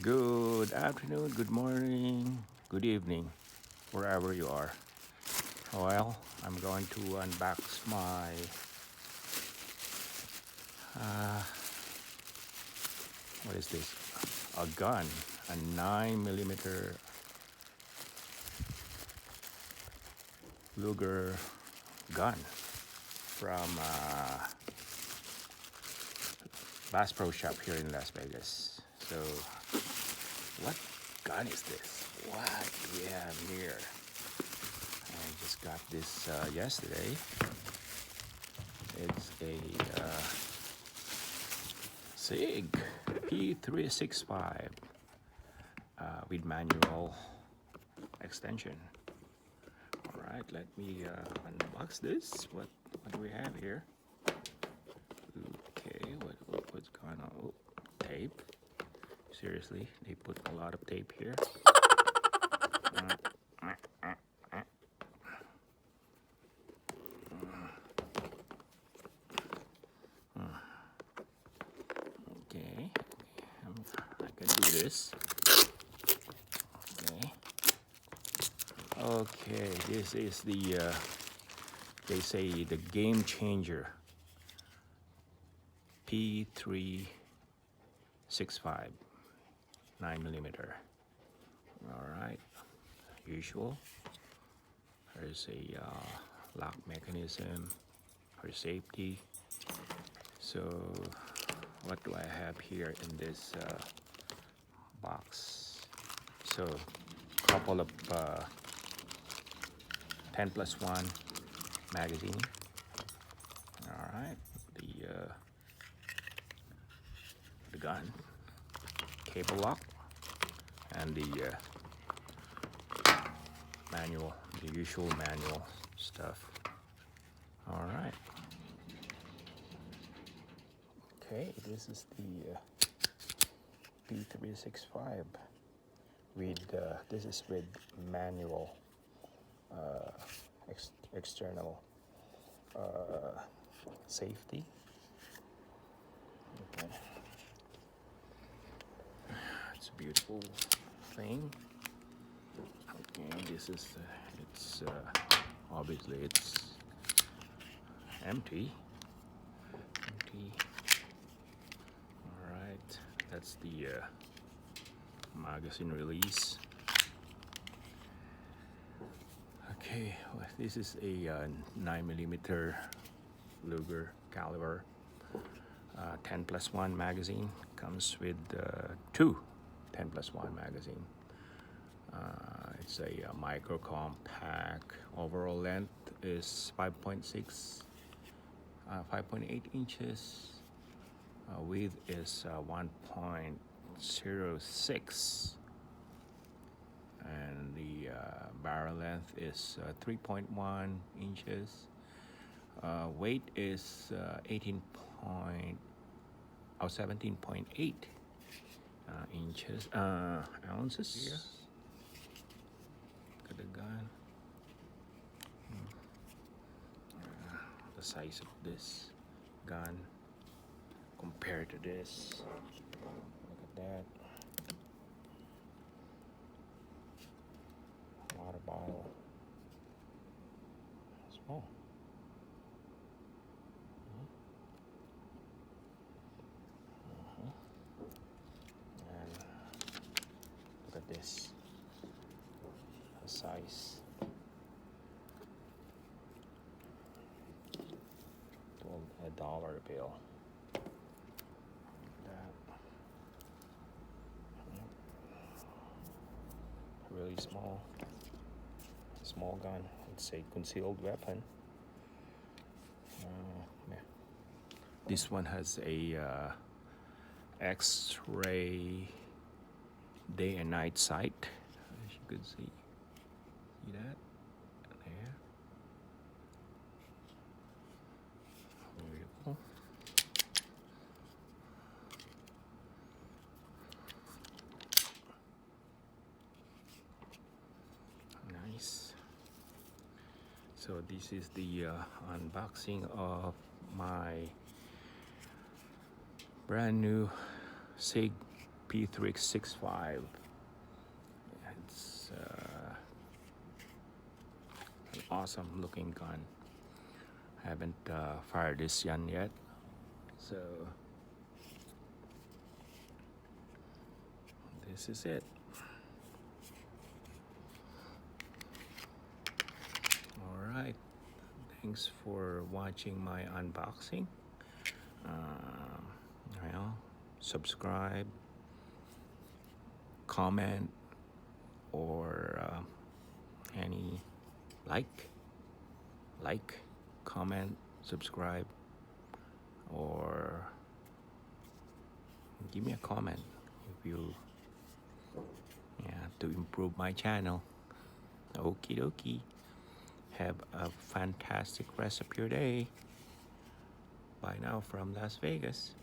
Good afternoon, good morning, good evening, wherever you are. Well, I'm going to unbox my what is this? A gun, a 9mm Luger gun from Bass Pro Shop here in Las Vegas. So, what gun is this? What do we have here? I just got this yesterday. It's a Sig P365 with manual extension. All right, let me unbox this. What do we have here? Okay, what's going on? Oh, tape. Seriously, they put a lot of tape here. Okay, I can do this. Okay, this is the they say the game changer P365 9mm. All right, usual. There's a lock mechanism for safety. So what do I have here in this box? So couple of 10+1 magazine. All right, the gun, cable lock, and the manual, the usual manual stuff. All right. Okay, this is the P365 with this is with manual external safety. Okay, it's a beautiful thing. Okay, this is it's obviously it's empty. All right, that's the magazine release. Okay, well, this is a 9mm Luger caliber 10+1 magazine. Comes with two 10+1 magazine. It's a micro compact. Overall length is 5.8 inches. Width is 1.06. And the barrel length is 3.1 inches. Weight is 17.8 inches ounces. Here. Look at the gun. The size of this gun compared to this. Look at that. Water bottle. Small. And look at this. The size. A dollar bill. That. Really small gun. It's a concealed weapon. Yeah. This one has a X-ray day and night sight, as you can see. See that? There. Beautiful. Nice. So this is the unboxing of my brand new Sig P365. It's an awesome looking gun. Haven't fired this gun yet, so this is it. All right, thanks for watching my unboxing. Subscribe, comment, or any like, comment, subscribe, or give me a comment if you to improve my channel. Okie dokie. Have a fantastic rest of your day. Bye now from Las Vegas.